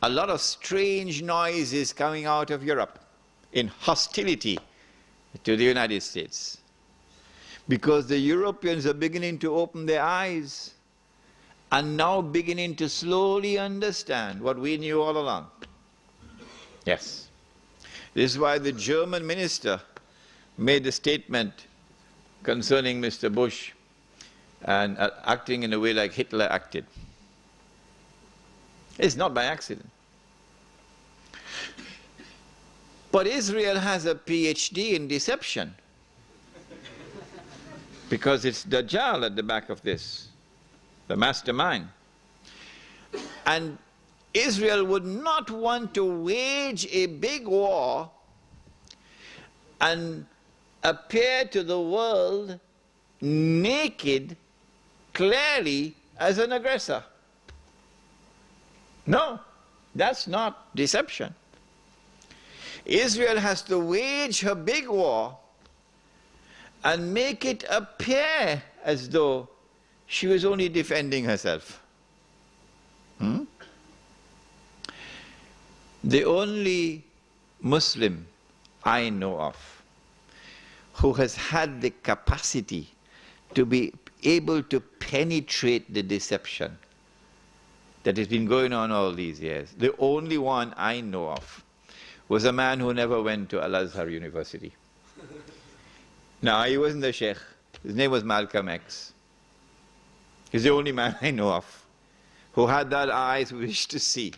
a lot of strange noises coming out of Europe in hostility to the United States. Because the Europeans are beginning to open their eyes and now beginning to slowly understand what we knew all along. Yes. This is why the German minister made a statement concerning Mr. Bush and acting in a way like Hitler acted. It's not by accident. But Israel has a PhD in deception. Because it's Dajjal at the back of this, the mastermind. And Israel would not want to wage a big war and appear to the world naked, clearly, as an aggressor. No, that's not deception. Israel has to wage her big war and make it appear as though she was only defending herself. The only Muslim I know of who has had the capacity to be able to penetrate the deception that has been going on all these years, the only one I know of, was a man who never went to Al-Azhar University. Now, he wasn't a sheikh. His name was Malcolm X. He's the only man I know of who had that eyes wish to see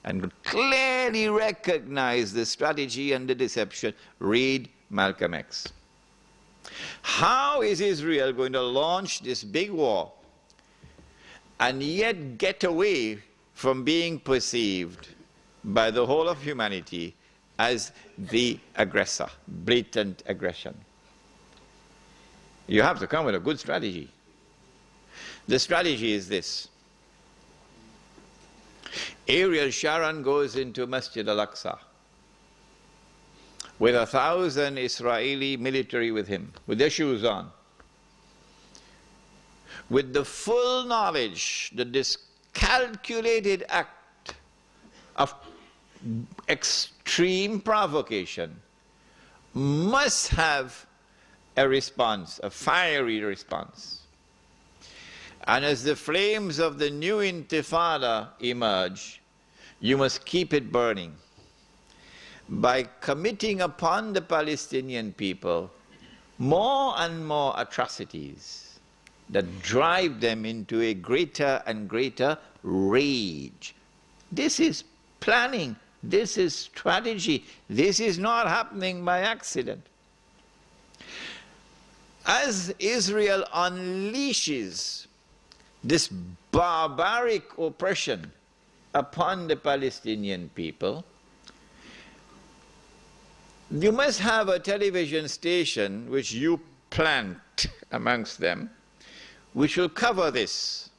and could clearly recognize the strategy and the deception. Read Malcolm X. How is Israel going to launch this big war and yet get away from being perceived by the whole of humanity as the aggressor, blatant aggression? You have to come with a good strategy. The strategy is this. Ariel Sharon goes into Masjid al-Aqsa with 1,000 Israeli military with him, with their shoes on, with the full knowledge that this calculated act of extreme provocation must have a response, a fiery response. And as the flames of the new intifada emerge, you must keep it burning by committing upon the Palestinian people more and more atrocities that drive them into a greater and greater rage. This is planning. This is strategy. This is not happening by accident. As Israel unleashes this barbaric oppression upon the Palestinian people, you must have a television station which you plant amongst them, which will cover this,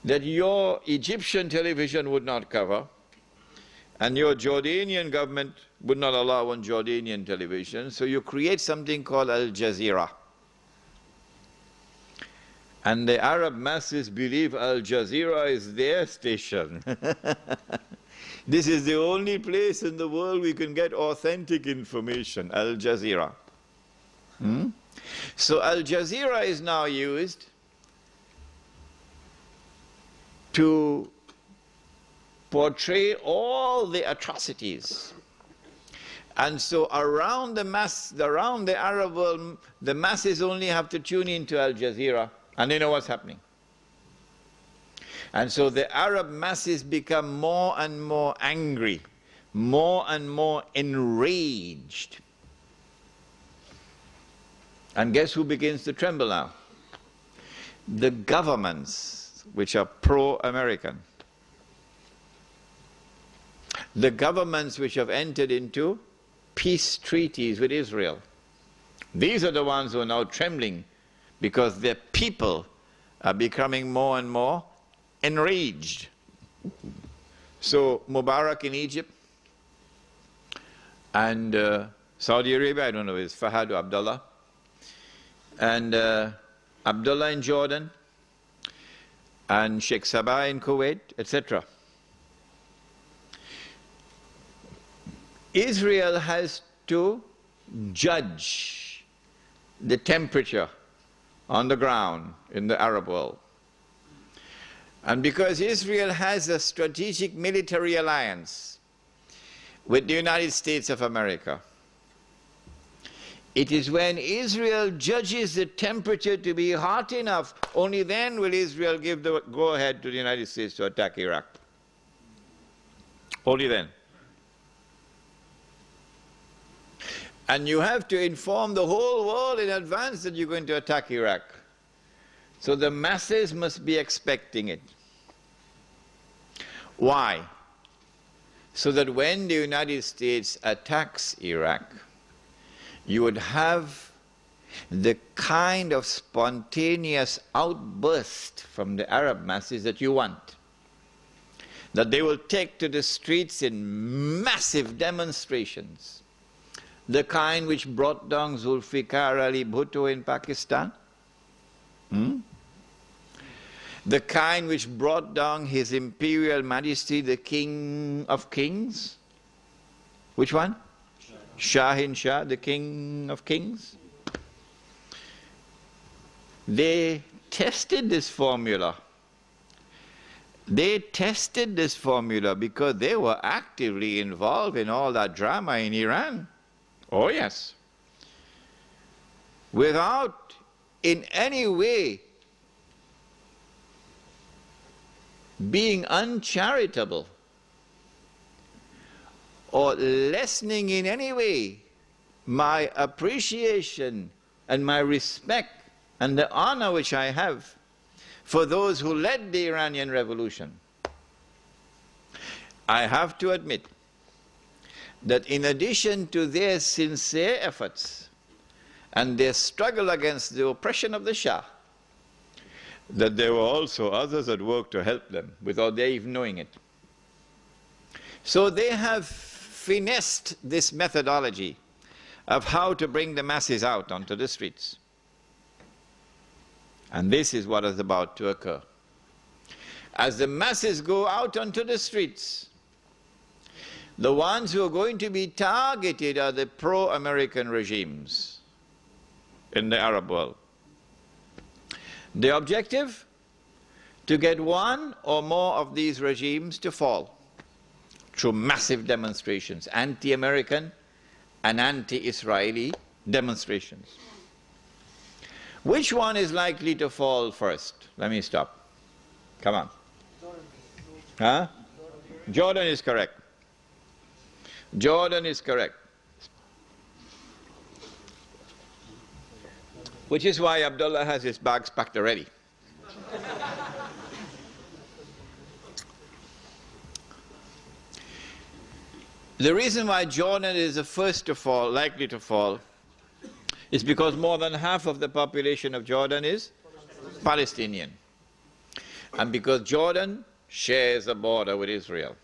that your Egyptian television would not cover, and your Jordanian government would not allow on Jordanian television, so you create something called Al-Jazeera. And the Arab masses believe Al-Jazeera is their station. This is the only place in the world we can get authentic information, Al-Jazeera. So Al-Jazeera is now used to portray all the atrocities. And so around the Arab world, the masses only have to tune into Al-Jazeera and they know what's happening. And so the Arab masses become more and more angry, more and more enraged. And guess who begins to tremble now? The governments which are pro-American. The governments which have entered into peace treaties with Israel. These are the ones who are now trembling because their people are becoming more and more enraged. So Mubarak in Egypt and Saudi Arabia, I don't know, it's Fahad or Abdullah, and Abdullah in Jordan, and Sheikh Sabah in Kuwait, etc. Israel has to judge the temperature on the ground in the Arab world. And because Israel has a strategic military alliance with the United States of America, it is when Israel judges the temperature to be hot enough, only then will Israel give the go-ahead to the United States to attack Iraq. Only then. And you have to inform the whole world in advance that you're going to attack Iraq. So the masses must be expecting it. Why? So that when the United States attacks Iraq, you would have the kind of spontaneous outburst from the Arab masses that you want. That they will take to the streets in massive demonstrations. The kind which brought down Zulfikar Ali Bhutto in Pakistan. The kind which brought down His Imperial Majesty, the King of Kings. Which one? Shahin Shah, the King of Kings. They tested this formula. They tested this formula because they were actively involved in all that drama in Iran. Oh yes. Without in any way being uncharitable or lessening in any way my appreciation and my respect and the honor which I have for those who led the Iranian Revolution. I have to admit that in addition to their sincere efforts and their struggle against the oppression of the Shah, that there were also others that worked to help them without their even knowing it. So they have finessed this methodology of how to bring the masses out onto the streets. And this is what is about to occur. As the masses go out onto the streets, the ones who are going to be targeted are the pro-American regimes in the Arab world. The objective? To get one or more of these regimes to fall through massive demonstrations, anti-American and anti-Israeli demonstrations. Which one is likely to fall first? Let me stop. Come on. Huh? Jordan is correct. Jordan is correct. Which is why Abdullah has his bags packed already. The reason why Jordan is the first to fall, likely to fall, is because more than half of the population of Jordan is Palestinian. And because Jordan shares a border with Israel.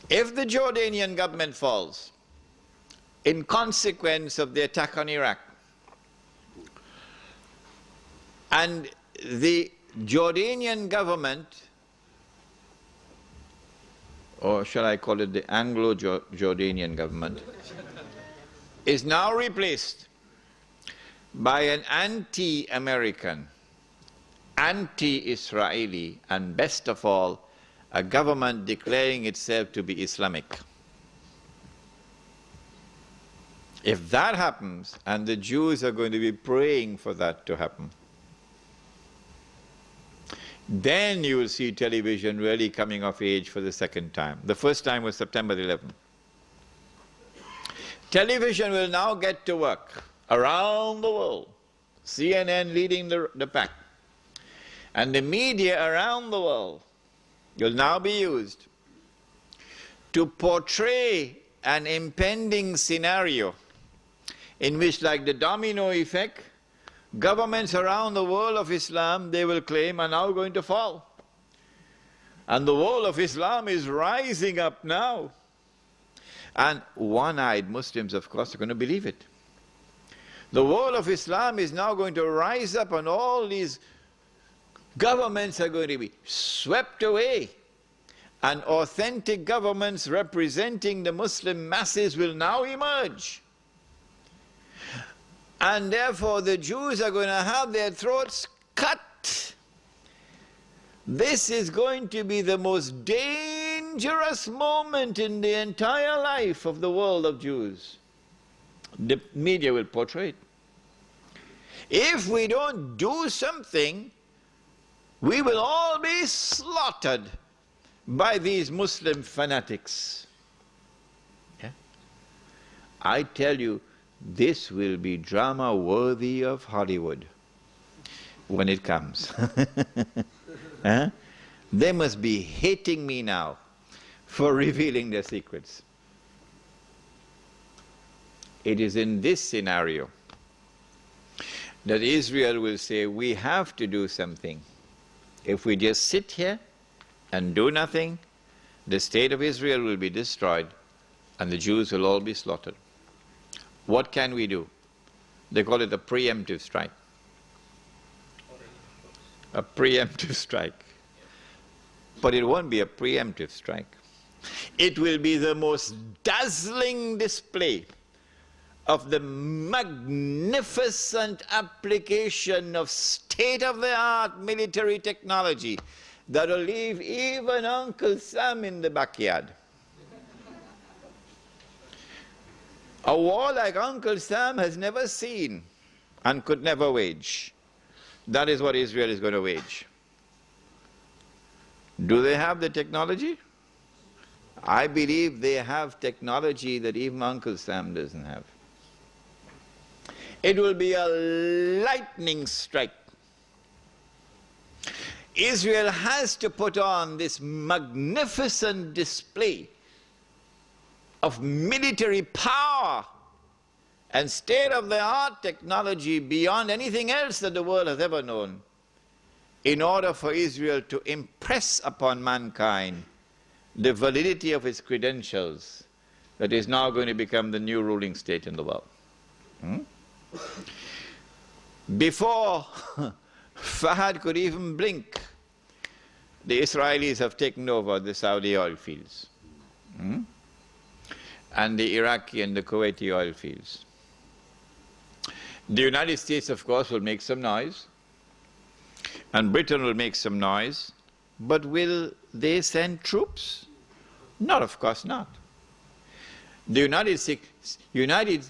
If the Jordanian government falls in consequence of the attack on Iraq, and the Jordanian government, or shall I call it the Anglo-Jordanian government, is now replaced by an anti-American, anti-Israeli, and best of all, a government declaring itself to be Islamic. If that happens, and the Jews are going to be praying for that to happen, then you will see television really coming of age for the second time. The first time was September 11th. Television will now get to work around the world, CNN leading the pack, and the media around the world will now be used to portray an impending scenario in which, like the domino effect, governments around the world of Islam, they will claim, are now going to fall. And the world of Islam is rising up now. And one-eyed Muslims, of course, are going to believe it. The world of Islam is now going to rise up, and all these governments are going to be swept away, and authentic governments representing the Muslim masses will now emerge. And therefore the Jews are going to have their throats cut. This is going to be the most dangerous moment in the entire life of the world of Jews. The media will portray it. If we don't do something, we will all be slaughtered by these Muslim fanatics. Yeah? I tell you, this will be drama worthy of Hollywood when it comes. Huh? They must be hating me now for revealing their secrets. It is in this scenario that Israel will say, we have to do something. If we just sit here and do nothing, the state of Israel will be destroyed and the Jews will all be slaughtered. What can we do? They call it a preemptive strike. A preemptive strike. But it won't be a preemptive strike. It will be the most dazzling display of the magnificent application of state-of-the-art military technology that will leave even Uncle Sam in the backyard. A war like Uncle Sam has never seen and could never wage. That is what Israel is going to wage. Do they have the technology? I believe they have technology that even Uncle Sam doesn't have. It will be a lightning strike. Israel has to put on this magnificent display of military power and state-of-the-art technology beyond anything else that the world has ever known, in order for Israel to impress upon mankind the validity of its credentials that is now going to become the new ruling state in the world. Before Fahad could even blink, the Israelis have taken over the Saudi oil fields, and the Iraqi and the Kuwaiti oil fields. The United States, of course, will make some noise, and Britain will make some noise, but will they send troops? Not, of course not. The United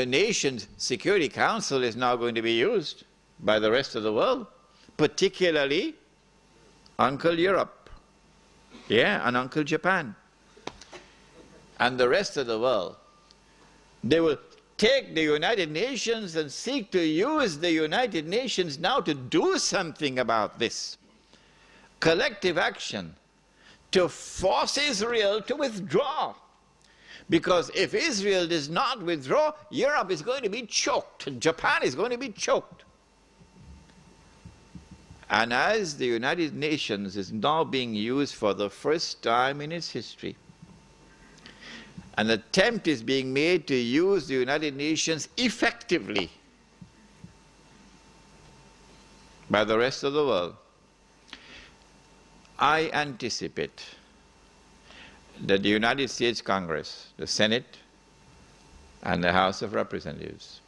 Nations Security Council is now going to be used by the rest of the world, particularly Uncle Europe, and Uncle Japan, and the rest of the world. They will take the United Nations and seek to use the United Nations now to do something about this. Collective action to force Israel to withdraw. Because if Israel does not withdraw, Europe is going to be choked, and Japan is going to be choked. And as the United Nations is now being used for the first time in its history, an attempt is being made to use the United Nations effectively by the rest of the world, I anticipate that the United States Congress, the Senate, and the House of Representatives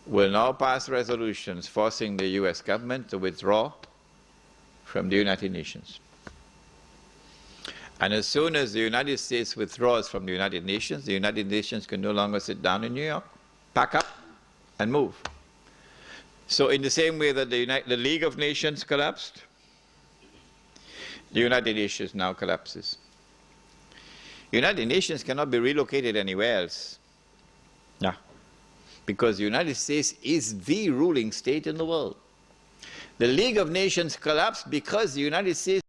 will now pass resolutions forcing the U.S. government to withdraw from the United Nations. And as soon as the United States withdraws from the United Nations can no longer sit down in New York, pack up, and move. So in the same way that the League of Nations collapsed, the United Nations now collapses. United Nations cannot be relocated anywhere else. Yeah. Because the United States is the ruling state in the world. The League of Nations collapsed because the United States